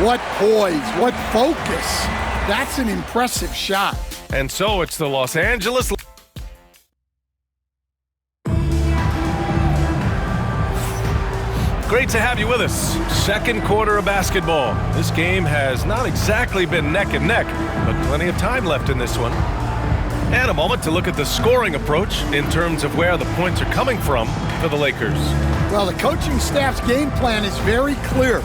What poise, what focus. That's an impressive shot. And so it's the Los Angeles. Great to have you with us. Second quarter of basketball. This game has not exactly been neck and neck, but plenty of time left in this one. And a moment to look at the scoring approach in terms of where the points are coming from for the Lakers. Well, the coaching staff's game plan is very clear.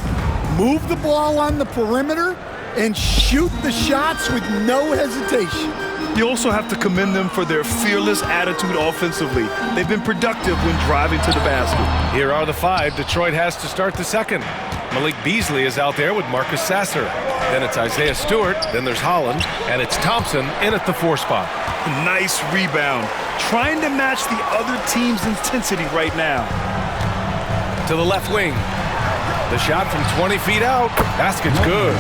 Move the ball on the perimeter and shoot the shots with no hesitation. You also have to commend them for their fearless attitude offensively. They've been productive when driving to the basket. Here are the five Detroit has to start the second. Malik Beasley is out there with Marcus Sasser. Then it's Isaiah Stewart, then there's Holland, and it's Thompson in at the 4 spot. Nice rebound. Trying to match the other team's intensity right now. To the left wing. The shot from 20 feet out. Basket's good.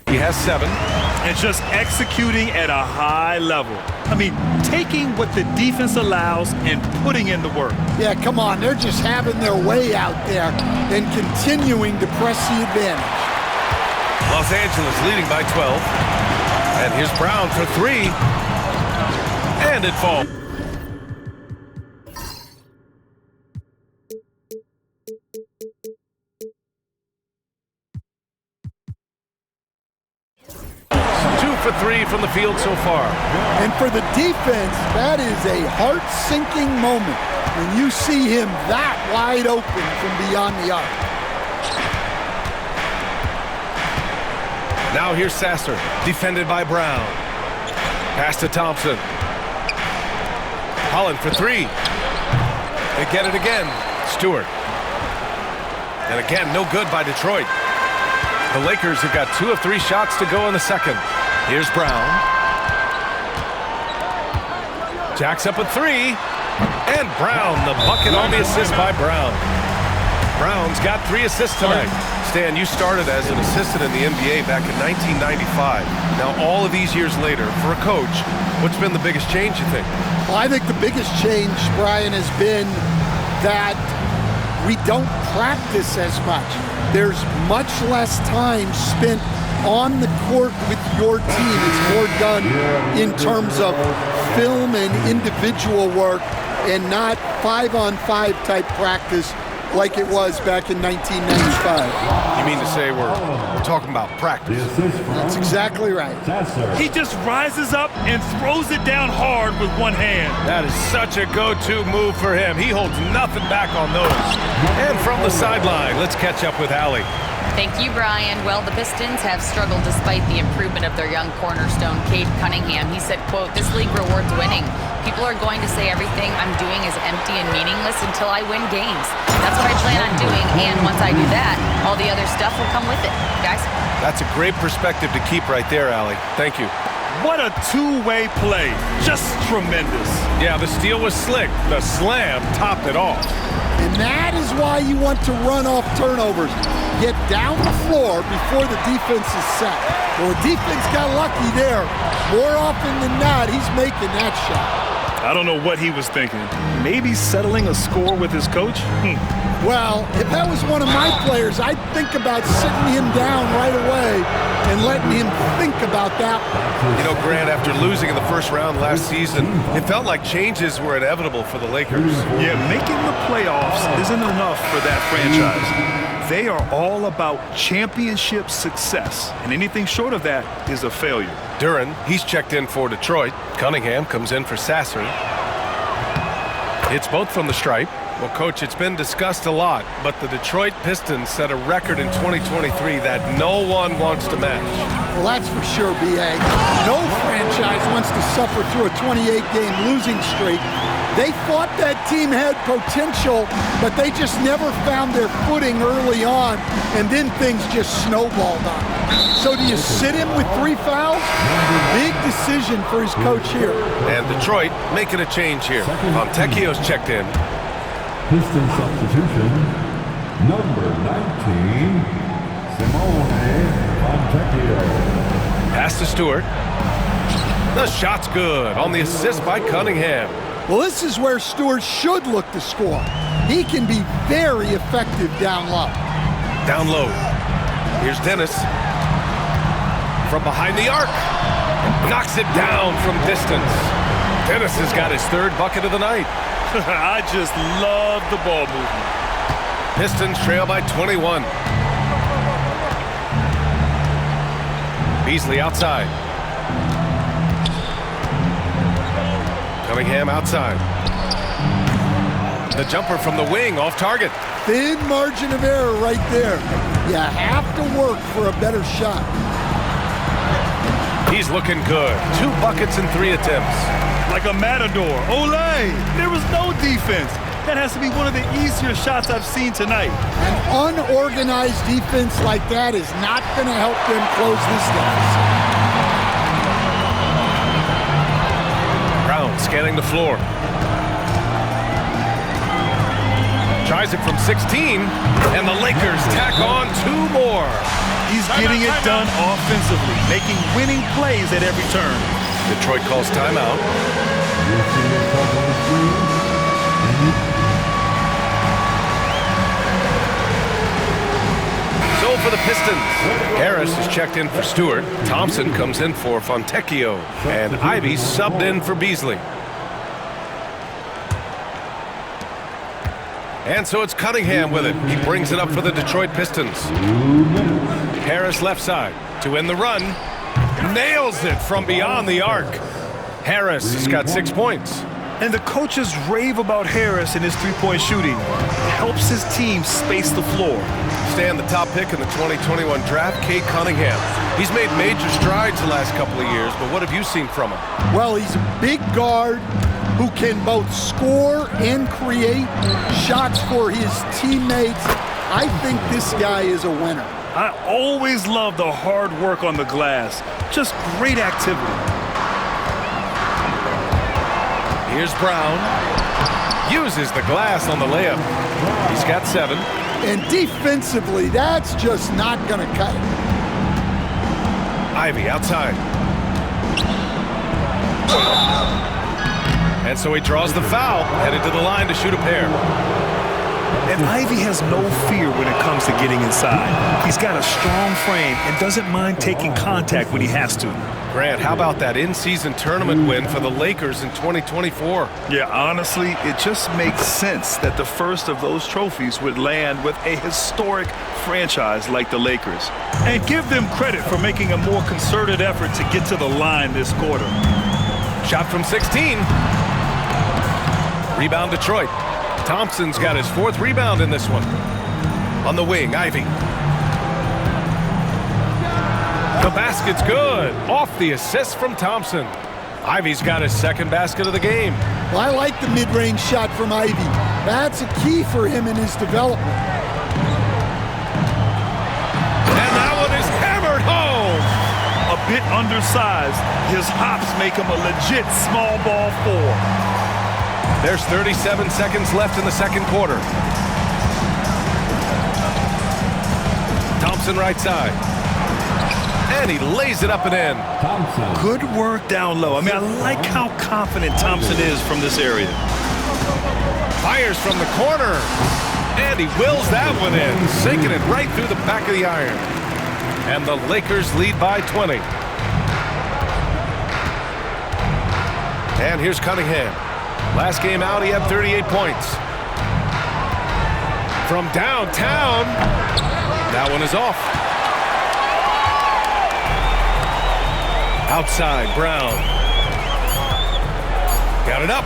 He has 7. And just executing at a high level. I mean, taking what the defense allows and putting in the work. Yeah, come on. They're just having their way out there and continuing to press the advantage. Los Angeles leading by 12. And here's Brown for 3. And it falls. For 3 from the field so far. And for the defense, that is a heart-sinking moment when you see him that wide open from beyond the arc. Now here's Sasser, defended by Brown. Pass to Thompson. Holland for 3. They get it again. Stewart. And again, no good by Detroit. The Lakers have got 2 of 3 shots to go in the second. Here's Brown. Jacks up a 3. And Brown, the bucket on the assist by Brown. Brown's got 3 assists tonight. Stan, you started as an assistant in the NBA back in 1995. Now, all of these years later, for a coach, what's been the biggest change, you think? Well, I think the biggest change, Brian, has been that we don't practice as much. There's much less time spent on the court with your team. It's more done in terms of film and individual work and not 5-on-5 type practice like it was back in 1995. You mean to say we're talking about practice? That's exactly right. He just rises up and throws it down hard with one hand. That is such a go-to move for him. He holds nothing back on those. And from the sideline, let's catch up with Allie. Thank you, Brian. Well, the Pistons have struggled despite the improvement of their young cornerstone, Cade Cunningham. He said, quote, "This league rewards winning. People are going to say everything I'm doing is empty and meaningless until I win games. That's what I plan on doing, and once I do that, all the other stuff will come with it." Guys? That's a great perspective to keep right there, Allie. Thank you. What a two-way play. Just tremendous. Yeah, the steal was slick. The slam topped it off. And that is why you want to run off turnovers. Get down the floor before the defense is set. Well, the defense got lucky there. More often than not, he's making that shot. I don't know what he was thinking. Maybe settling a score with his coach? Well, if that was one of my players, I'd think about sitting him down right away and letting him think about that one. You know, Grant, after losing in the first round last season, it felt like changes were inevitable for the Lakers. Yeah, making the playoffs isn't enough for that franchise. They are all about championship success, and anything short of that is a failure. Duren, he's checked in for Detroit. Cunningham comes in for Sasser. Hits both from the stripe. Well, Coach, it's been discussed a lot, but the Detroit Pistons set a record in 2023 that no one wants to match. Well, that's for sure, B.A. No franchise wants to suffer through a 28-game losing streak. They thought that team had potential, but they just never found their footing early on, and then things just snowballed on them. So do you sit him with 3 fouls? Big decision for his coach here. And Detroit making a change here. Fontecchio's checked in. Piston substitution, number 19, Simone Fontecchio. Pass to Stewart. The shot's good on the assist by Cunningham. Well, this is where Stewart should look to score. He can be very effective down low. Down low. Here's Dennis. From behind the arc. Knocks it down from distance. Dennis has got his 3rd bucket of the night. I just love the ball movement. Pistons trail by 21. Beasley outside. Cunningham outside. The jumper from the wing off target. Thin margin of error right there. You have to work for a better shot. He's looking good. 2 buckets in 3 attempts. Like a matador. Olay! There was no defense. That has to be one of the easier shots I've seen tonight. An unorganized defense like that is not going to help them close this deficit. Brown scanning the floor. Tries it from 16, and the Lakers tack on 2 more. He's getting it done offensively, making winning plays at every turn. Detroit calls timeout. So for the Pistons, Harris is checked in for Stewart. Thompson comes in for Fontecchio. And Ivy subbed in for Beasley. And so it's Cunningham with it. He brings it up for the Detroit Pistons. Harris left side to win the run. Nails it from beyond the arc. Harris has got 6 points. And the coaches rave about Harris and his 3-point shooting. It helps his team space the floor. Stan, the top pick in the 2021 draft, Cade Cunningham. He's made major strides the last couple of years, but what have you seen from him? Well, he's a big guard who can both score and create shots for his teammates. I think this guy is a winner. I always love the hard work on the glass. Just great activity. Here's Brown. Uses the glass on the layup. He's got 7. And defensively, that's just not going to cut it. Ivy outside. And so he draws the foul, headed to the line to shoot a pair. And Ivy has no fear when it comes to getting inside. He's got a strong frame and doesn't mind taking contact when he has to. Grant, how about that in-season tournament win for the Lakers in 2024? Yeah, honestly, it just makes sense that the first of those trophies would land with a historic franchise like the Lakers. And give them credit for making a more concerted effort to get to the line this quarter. Shot from 16. Rebound Detroit. Thompson's got his 4th rebound in this one. On the wing, Ivy. The basket's good. Off the assist from Thompson. Ivy's got his 2nd basket of the game. Well, I like the mid-range shot from Ivy. That's a key for him in his development. And that one is hammered home. A bit undersized, his hops make him a legit small ball 4. There's 37 seconds left in the 2nd quarter. Thompson right side. And he lays it up and in. Thompson. Good work down low. I mean, I like how confident Thompson is from this area. Fires from the corner. And he wills that one in, sinking it right through the back of the iron. And the Lakers lead by 20. And here's Cunningham. Last game out, he had 38 points. From downtown, that one is off. Outside, Brown. Got it up.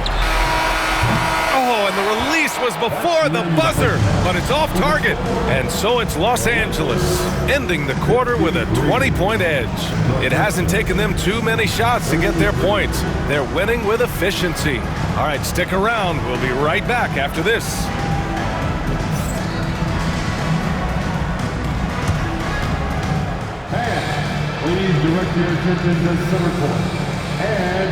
Oh, and the release was before the buzzer, but it's off target. And so it's Los Angeles, ending the quarter with a 20-point edge. It hasn't taken them too many shots to get their points. They're winning with efficiency. All right, stick around. We'll be right back after this. Please direct your attention to center court. And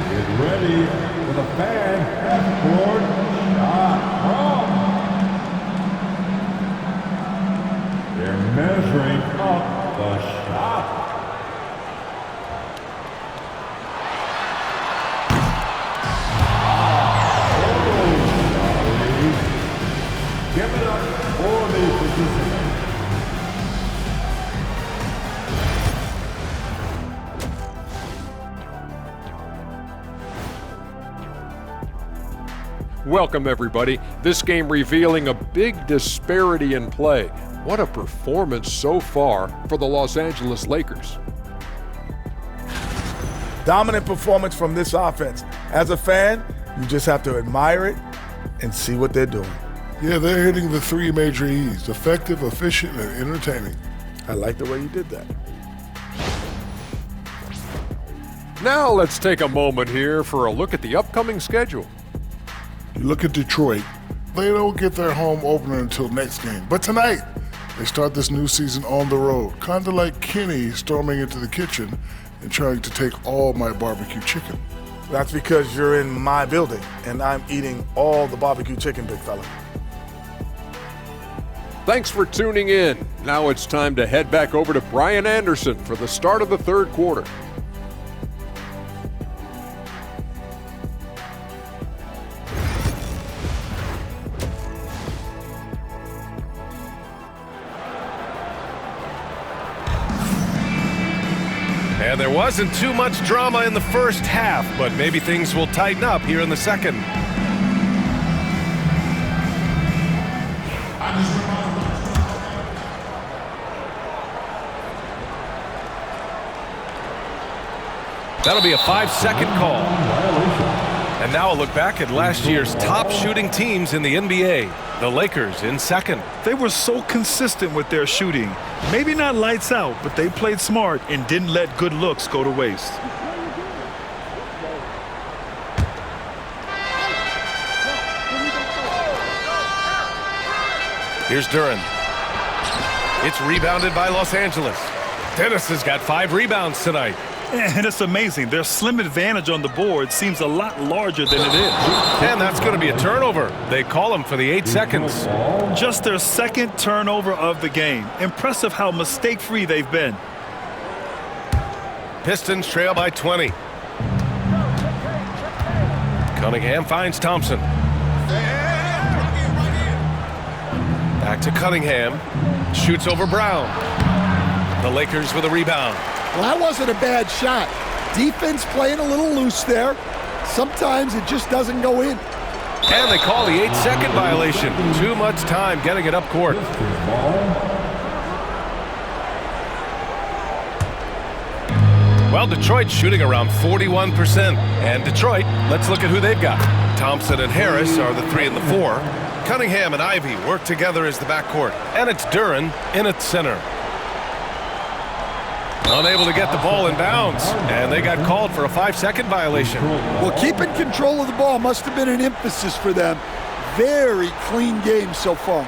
get ready for the fan half-court shot from. They're measuring up the shot. Give it up for the participants. Welcome, everybody. This game revealing a big disparity in play. What a performance so far for the Los Angeles Lakers. Dominant performance from this offense. As a fan, you just have to admire it and see what they're doing. Yeah, they're hitting the three major E's: effective, efficient, and entertaining. I like the way you did that. Now let's take a moment here for a look at the upcoming schedule. You look at Detroit, they don't get their home opener until next game. But tonight, they start this new season on the road, kind of like Kenny storming into the kitchen and trying to take all my barbecue chicken. That's because you're in my building, and I'm eating all the barbecue chicken, big fella. Thanks for tuning in. Now it's time to head back over to Brian Anderson for the start of the third quarter. And there wasn't too much drama in the first half, but maybe things will tighten up here in the second. That'll be a 5-second call. And now a look back at last year's top shooting teams in the NBA. The Lakers in second. They were so consistent with their shooting. Maybe not lights out, but they played smart and didn't let good looks go to waste. Here's Duren. It's rebounded by Los Angeles. Dennis has got 5 rebounds tonight. And it's amazing. Their slim advantage on the board seems a lot larger than it is. And that's going to be a turnover. They call him for the 8 seconds. Just their second turnover of the game. Impressive how mistake-free they've been. Pistons trail by 20. Cunningham finds Thompson. Back to Cunningham. Shoots over Brown. The Lakers with a rebound. Well, that wasn't a bad shot. Defense playing a little loose there. Sometimes it just doesn't go in. And they call the 8-second violation. Too much time getting it up court. Well, Detroit's shooting around 41%. And Detroit, let's look at who they've got. Thompson and Harris are the 3 and the 4. Cunningham and Ivy work together as the backcourt. And it's Duren in at center. Unable to get the ball in bounds, and they got called for a 5-second violation. Well, keeping control of the ball must have been an emphasis for them. Very clean game so far.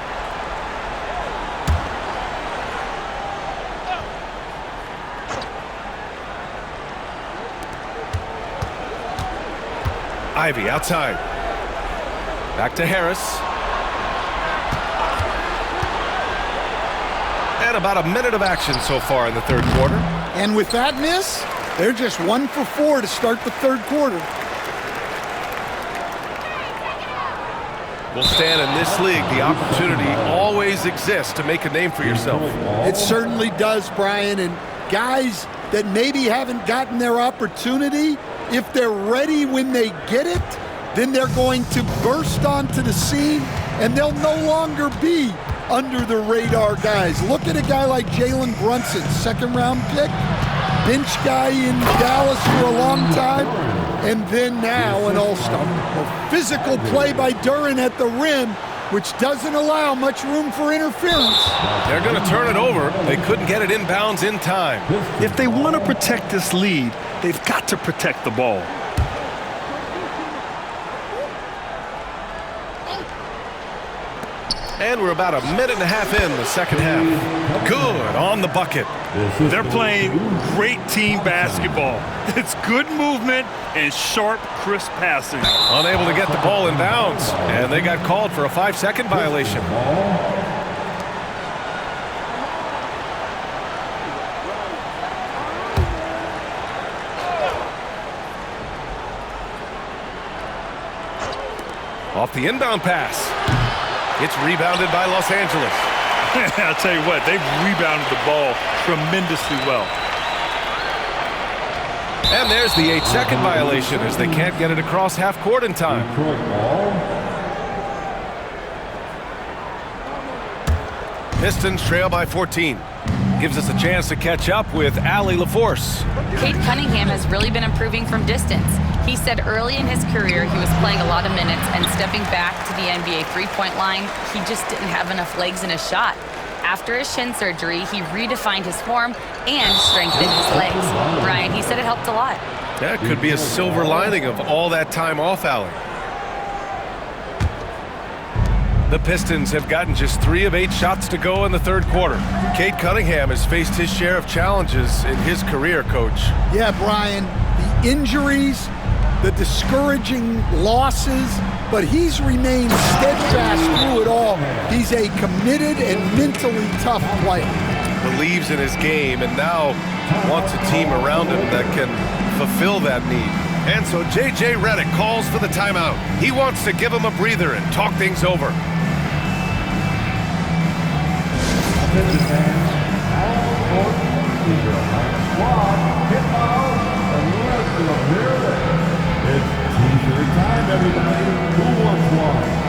Ivy outside. Back to Harris. And about a minute of action so far in the third quarter. And with that miss, they're just 1 for 4 to start the third quarter. Well, Stan, in this league, the opportunity always exists to make a name for yourself. It certainly does, Brian. And guys that maybe haven't gotten their opportunity, if they're ready when they get it, then they're going to burst onto the scene, and they'll no longer be under the radar guys. Look at a guy like Jalen Brunson, second-round pick, bench guy in Dallas for a long time. And then now an all-star. A physical play by Duren at the rim, which doesn't allow much room for interference. They're going to turn it over. They couldn't get it inbounds in time. If they want to protect this lead, they've got to protect the ball. And we're about a minute and a half in the second half. Good on the bucket. They're playing great team basketball. It's good movement and sharp, crisp passing. Unable to get the ball in bounds, and they got called for a 5-second violation. Off the inbound pass. It's rebounded by Los Angeles. I'll tell you what, they've rebounded the ball tremendously well. And there's the 8-second violation as they can't get it across half court in time. Pistons trail by 14. Gives us a chance to catch up with Allie LaForce. Cade Cunningham has really been improving from distance. He said early in his career he was playing a lot of minutes and stepping back to the NBA three-point line, he just didn't have enough legs in his shot. After his shin surgery, he redefined his form and strengthened his legs. Brian, he said it helped a lot. That could be a silver lining of all that time off, Allie. The Pistons have gotten just 3 of 8 shots to go in the third quarter. Cade Cunningham has faced his share of challenges in his career, Coach. Yeah, Brian, the injuries, the discouraging losses, but he's remained steadfast through it all. He's a committed and mentally tough player. Believes in his game and now wants a team around him that can fulfill that need. And so J.J. Redick calls for the timeout. He wants to give him a breather and talk things over. It's t-shirt time, everybody. Who wants one?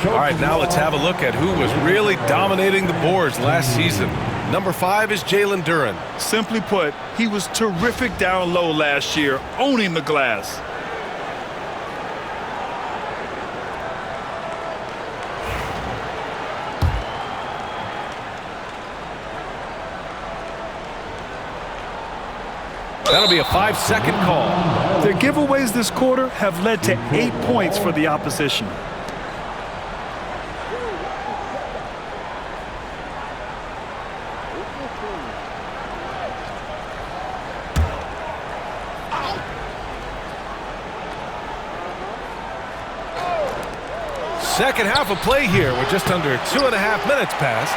All right, now let's have a look at who was really dominating the boards last season. Number 5 is Jalen Duren. Simply put, he was terrific down low last year, owning the glass. That'll be a 5-second call. Their giveaways this quarter have led to 8 points for the opposition. Second half of play here with just under 2.5 minutes passed.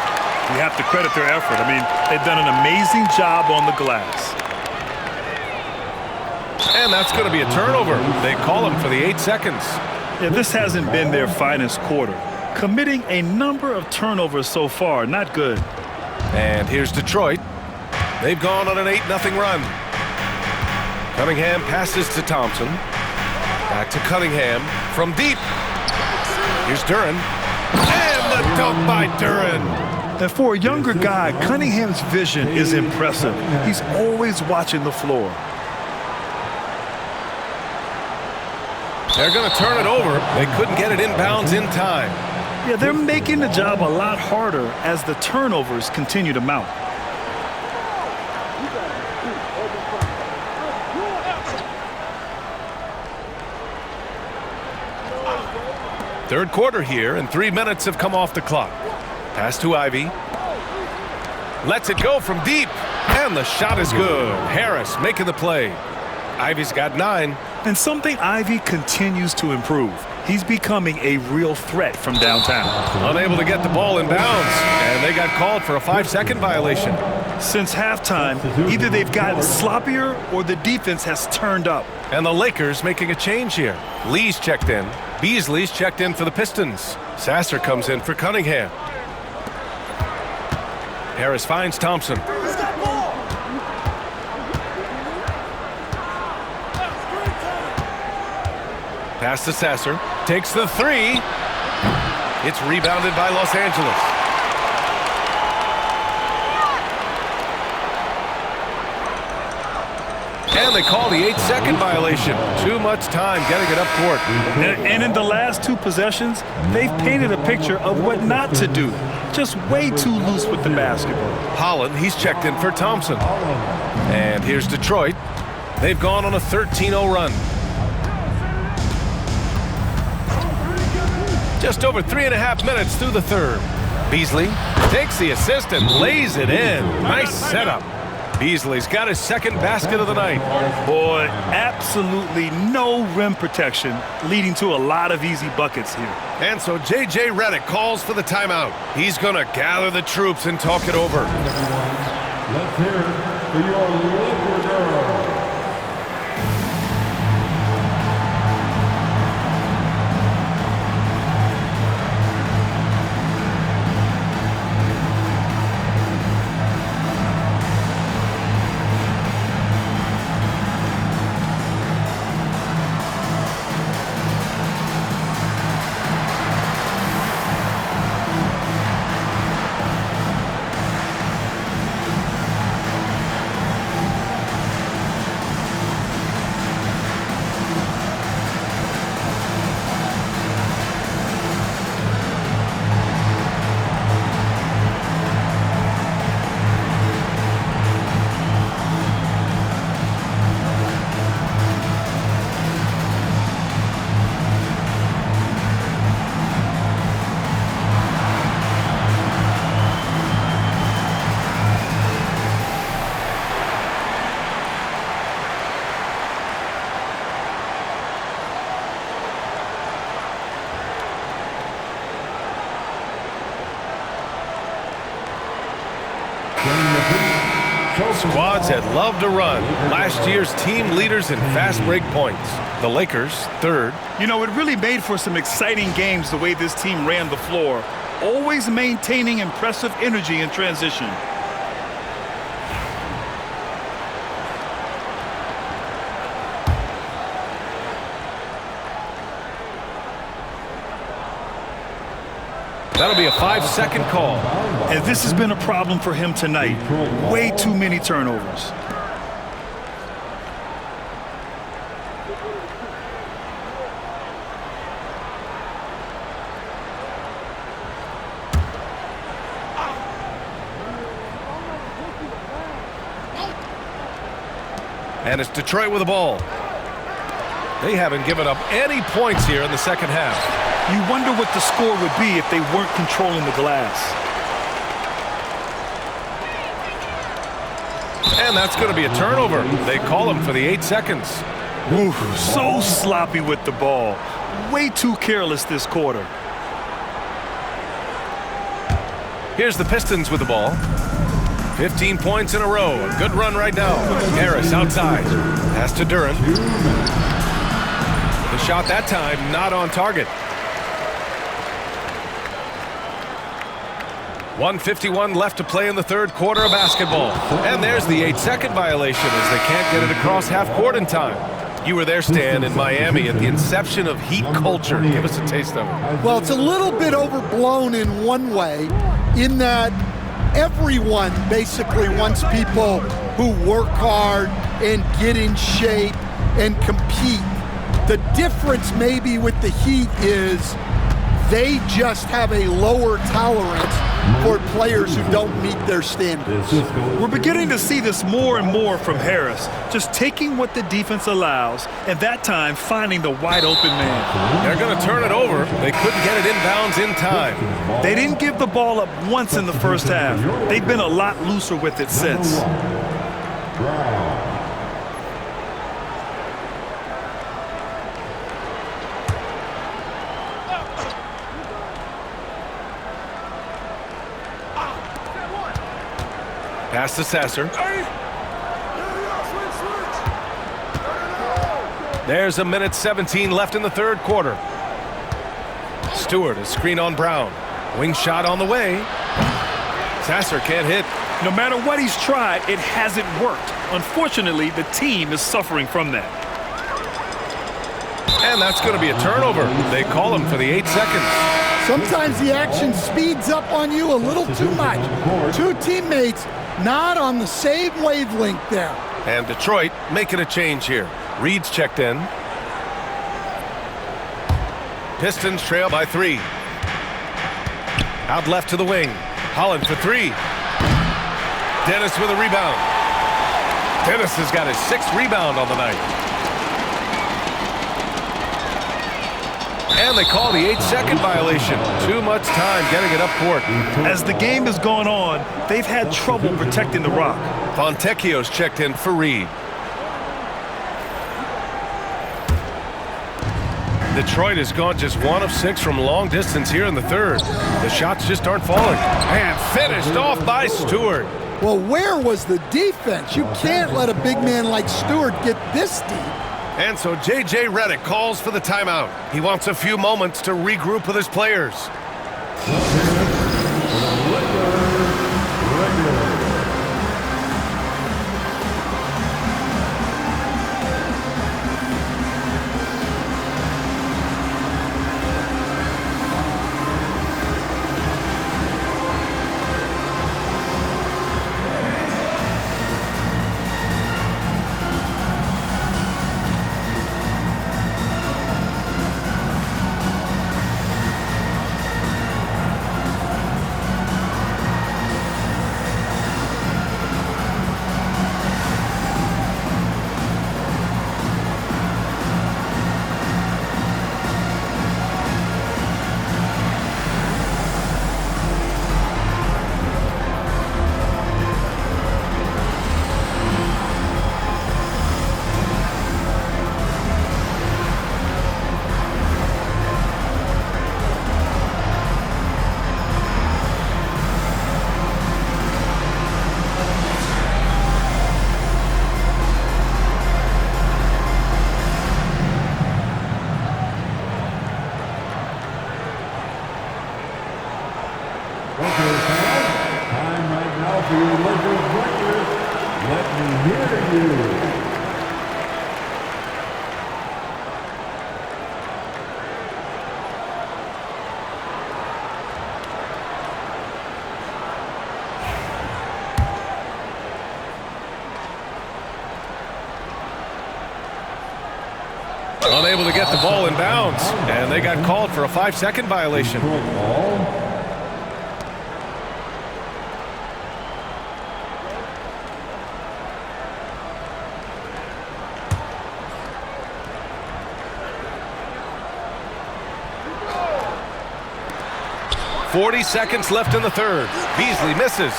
We have to credit their effort. I mean, they've done an amazing job on the glass. And that's going to be a turnover. They call him for the 8 seconds. Yeah, this hasn't been their finest quarter. Committing a number of turnovers so far, not good. And here's Detroit. They've gone on an 8-0 run. Cunningham passes to Thompson. Back to Cunningham from deep. Here's Duren. And the dunk by Duren. And for a younger guy, Cunningham's vision is impressive. He's always watching the floor. They're going to turn it over. They couldn't get it inbounds in time. Yeah, they're making the job a lot harder as the turnovers continue to mount. Third quarter here, and 3 minutes have come off the clock. Pass to Ivy. Lets it go from deep, and the shot is good. Harris making the play. Ivy's got 9. And something Ivy continues to improve. He's becoming a real threat from downtown. Unable to get the ball in bounds, and they got called for a 5-second violation. Since halftime, either they've gotten sloppier or the defense has turned up. And the Lakers making a change here. Lee's checked in. Beasley's checked in for the Pistons. Sasser comes in for Cunningham. Harris finds Thompson. Pass to Sasser. Takes the 3. It's rebounded by Los Angeles. And they call the 8-second violation. Too much time getting it up court. And in the last 2 possessions, they've painted a picture of what not to do. Just way too loose with the basketball. Holland, he's checked in for Thompson. And here's Detroit. They've gone on a 13-0 run. Just over 3.5 minutes through the third. Beasley takes the assist and lays it in. Nice setup. Beasley's got his second basket of the night. Boy, absolutely no rim protection, leading to a lot of easy buckets here. And so J.J. Redick calls for the timeout. He's going to gather the troops and talk it over. Let's hear it for your Laker girls. Squads that love to run. Last year's team leaders in fast break points. The Lakers, third. You know, it really made for some exciting games the way this team ran the floor, always maintaining impressive energy in transition. That'll be a 5-second call. And this has been a problem for him tonight. Way too many turnovers. And it's Detroit with the ball. They haven't given up any points here in the second half. You wonder what the score would be if they weren't controlling the glass. And that's going to be a turnover. They call him for the 8 seconds. Ooh, so sloppy with the ball. Way too careless this quarter. Here's the Pistons with the ball. 15 points in a row. A good run right now. Harris outside. Pass to Duren. The shot that time not on target. 1:51 left to play in the third quarter of basketball. And there's the 8-second violation as they can't get it across half court in time. You were there, Stan, in Miami at the inception of Heat culture. Give us a taste of it. Well, it's a little bit overblown in one way, in that everyone basically wants people who work hard and get in shape and compete. The difference maybe with the Heat is They just have a lower tolerance for players who don't meet their standards. We're beginning to see this more and more from Harris, just taking what the defense allows and that time finding the wide open man. They're going to turn it over. They couldn't get it inbounds in time. They didn't give the ball up once in the first half. They've been a lot looser with it since. Pass to Sasser. There's 1:17 left in the third quarter. Stewart, a screen on Brown. Wing shot on the way. Sasser can't hit. No matter what he's tried, it hasn't worked. Unfortunately, the team is suffering from that. And that's going to be a turnover. They call him for the 8 seconds. Sometimes the action speeds up on you a little too much. Two teammates not on the same wavelength there. And Detroit making a change here. Reed's checked in. Pistons trail by 3. Out left to the wing. Holland for 3. Dennis with a rebound. Dennis has got his 6th rebound on the night. And they call the 8-second violation. Too much time getting it up court. As the game has gone on, they've had trouble protecting the rock. Fontecchio's checked in for Reed. Detroit has gone just 1 of 6 from long distance here in the third. The shots just aren't falling. And finished off by Stewart. Well, where was the defense? You can't let a big man like Stewart get this deep. And so J.J. Redick calls for the timeout. He wants a few moments to regroup with his players. Time right now for your Lakers record. Let me hear you. Unable to get the ball in bounds, and they got called for a 5-second violation. Football. 40 seconds left in the third. Beasley misses.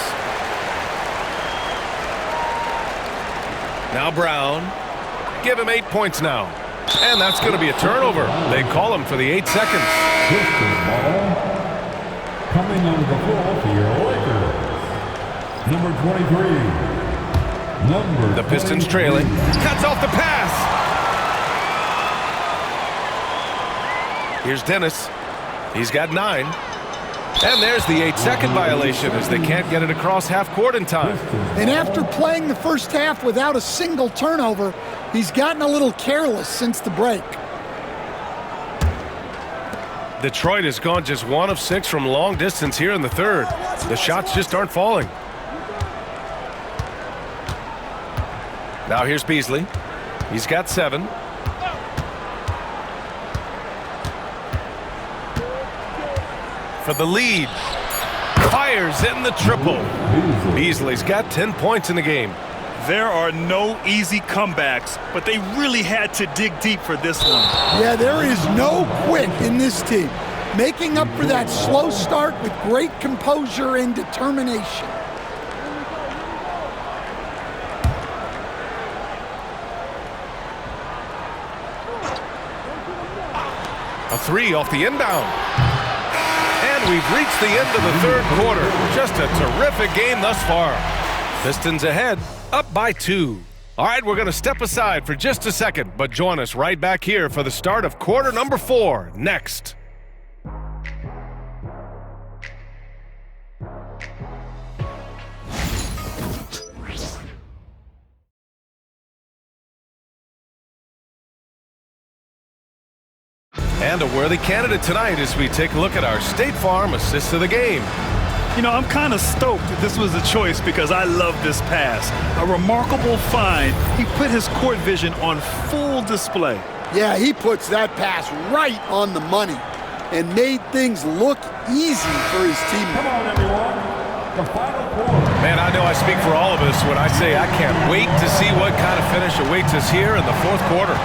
Now Brown. Give him 8 points now. And that's going to be a turnover. They call him for the 8 seconds. Pistons ball. Coming on the floor for your Lakers. Number 23. The Pistons trailing. Cuts off the pass. Here's Dennis. He's got 9. And there's the 8-second violation as they can't get it across half court in time. And after playing the first half without a single turnover, he's gotten a little careless since the break. Detroit has gone just 1 of 6 from long distance here in the third. The shots just aren't falling. Now here's Beasley. He's got 7. for the lead. Fires in the triple. Beasley's got 10 points in the game. There are no easy comebacks, but they really had to dig deep for this one. Yeah, there is no quick in this team. Making up for that slow start with great composure and determination. A three off the inbound. And we've reached the end of the third quarter. Just a terrific game thus far. Pistons ahead, up by 2. All right, we're going to step aside for just a second, but join us right back here for the start of quarter number 4 next. And a worthy candidate tonight as we take a look at our State Farm assist of the game. You know, I'm kind of stoked that this was a choice because I love this pass. A remarkable find. He put his court vision on full display. Yeah, he puts that pass right on the money and made things look easy for his team. Come on, everyone. The final quarter. Man, I know I speak for all of us when I say I can't wait to see what kind of finish awaits us here in the fourth quarter.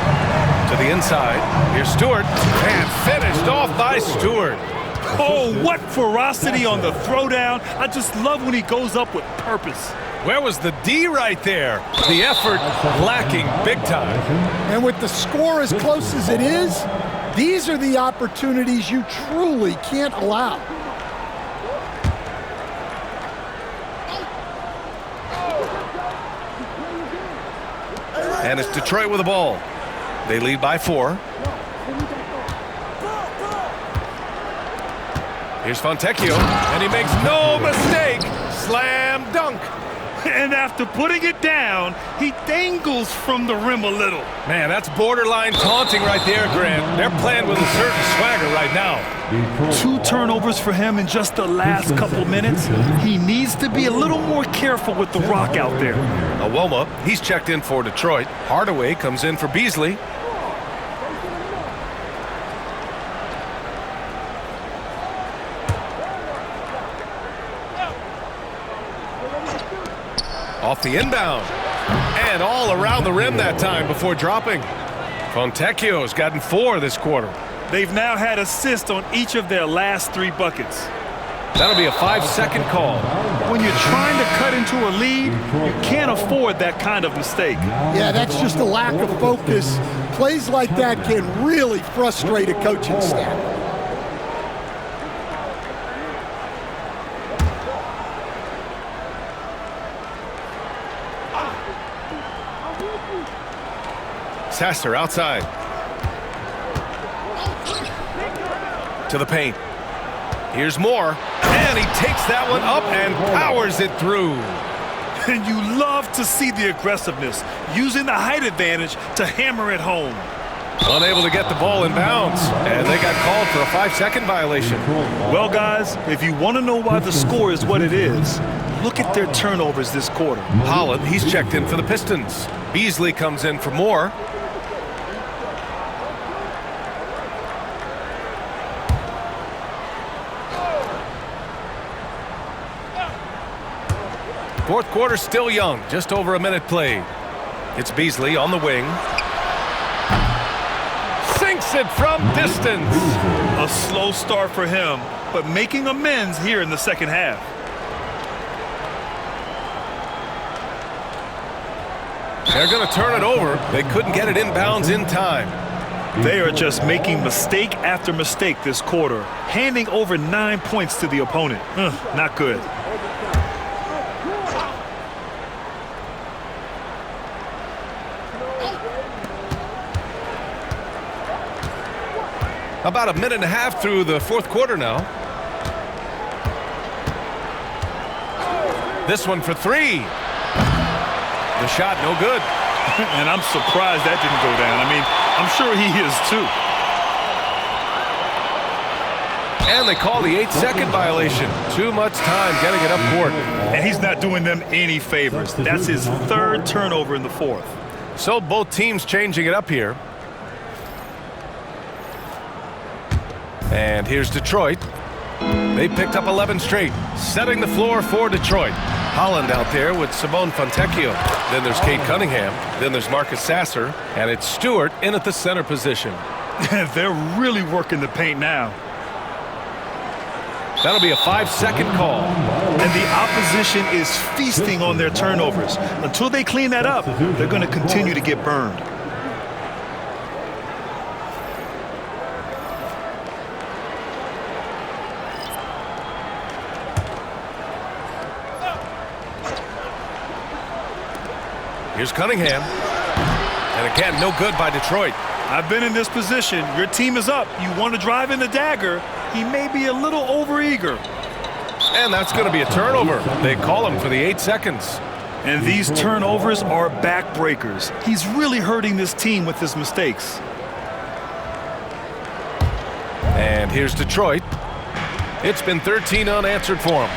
To the inside, here's Stewart, and finished off by Stewart. Oh, what ferocity on the throwdown. I just love when he goes up with purpose. Where was the D right there? The effort lacking big time. And with the score as close as it is, these are the opportunities you truly can't allow. And it's Detroit with the ball. They lead by 4. Here's Fontecchio, and he makes no mistake. Slam dunk. And after putting it down, he dangles from the rim a little. Man, that's borderline taunting right there, Grant. They're playing with a certain swagger right now. 2 turnovers for him in just the last couple minutes. He needs to be a little more careful with the rock out there. Awoma, he's checked in for Detroit. Hardaway comes in for Beasley. Off the inbound. And all around the rim that time before dropping. Fontecchio's gotten 4 this quarter. They've now had assists on each of their last 3 buckets. That'll be a 5-second call. When you're trying to cut into a lead, you can't afford that kind of mistake. Yeah, that's just a lack of focus. Plays like that can really frustrate a coaching staff. Sasser outside. To the paint. Here's Moore. And he takes that one up and powers it through. And you love to see the aggressiveness, using the height advantage to hammer it home. Unable to get the ball in bounds. And they got called for a 5-second violation. Well, guys, if you want to know why the score is what it is, look at their turnovers this quarter. Holland, he's checked in for the Pistons. Beasley comes in for Moore. Fourth quarter still young, just over a minute played. It's Beasley on the wing. Sinks it from distance. A slow start for him, but making amends here in the second half. They're going to turn it over. They couldn't get it inbounds in time. They are just making mistake after mistake this quarter, handing over 9 points to the opponent. Not good. About a minute and a half through the fourth quarter now. This one for 3. The shot no good. And I'm surprised that didn't go down. I mean, I'm sure he is too. And they call the 8-second violation. Too much time getting it up court. And he's not doing them any favors. That's his 3rd turnover in the 4th. So both teams changing it up here. And here's Detroit. They picked up 11 straight, setting the floor for Detroit. Holland out there with Simone Fontecchio. Then there's Kate Cunningham. Then there's Marcus Sasser. And it's Stewart in at the center position. They're really working the paint now. That'll be a 5-second call. And the opposition is feasting on their turnovers. Until they clean that up, they're going to continue to get burned. Here's Cunningham. And again, no good by Detroit. I've been in this position. Your team is up. You want to drive in the dagger. He may be a little overeager. And that's going to be a turnover. They call him for the 8 seconds. And these turnovers are backbreakers. He's really hurting this team with his mistakes. And here's Detroit. It's been 13 unanswered for him.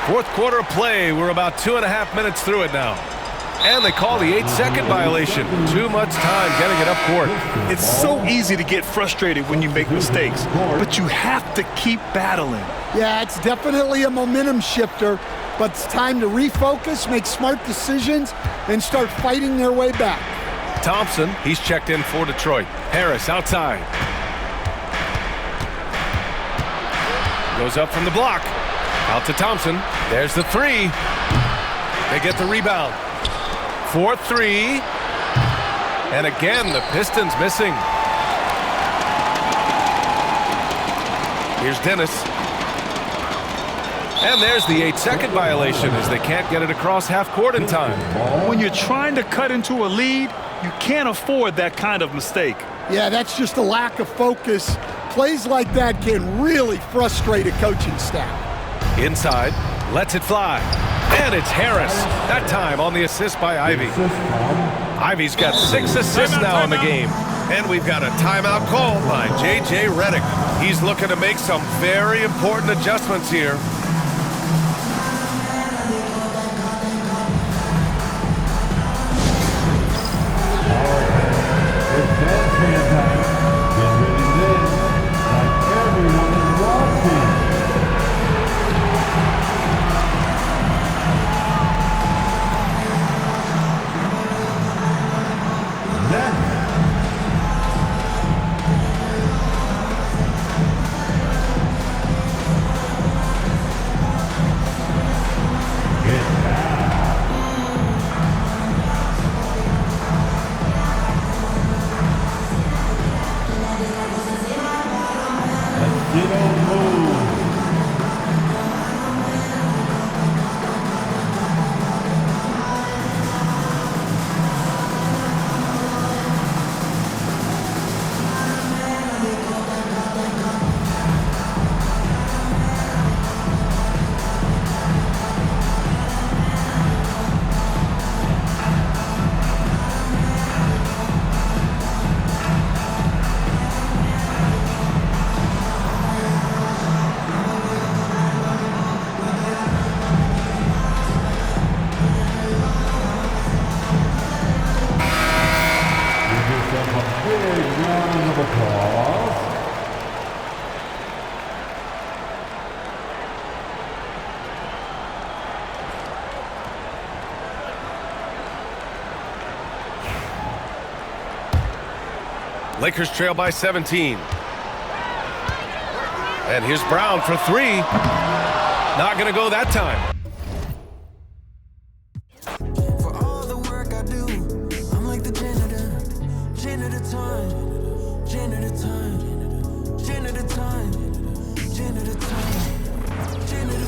Fourth quarter of play. We're about 2.5 minutes through it now. And they call the 8-second violation. Too much time getting it up court. It's so easy to get frustrated when you make mistakes, but you have to keep battling. Yeah, it's definitely a momentum shifter, but it's time to refocus, make smart decisions, and start fighting their way back. Thompson, he's checked in for Detroit. Harris outside. Goes up from the block. Out to Thompson. There's the three. They get the rebound. 4-3. And again, the Pistons missing. Here's Dennis. And there's the 8-second violation as they can't get it across half court in time. When you're trying to cut into a lead, you can't afford that kind of mistake. Yeah, that's just a lack of focus. Plays like that can really frustrate a coaching staff. Inside, lets it fly. And it's Harris, that time on the assist by Ivy. Ivy's got 6 assists now in the game. And we've got a timeout called by J.J. Redick. He's looking to make some very important adjustments here. Lakers trail by 17. And here's Brown for 3. Not going to go that time. For all the work I do, I'm like the janitor. Janitor time. Janitor time. Janitor time. Janitor time. Janitor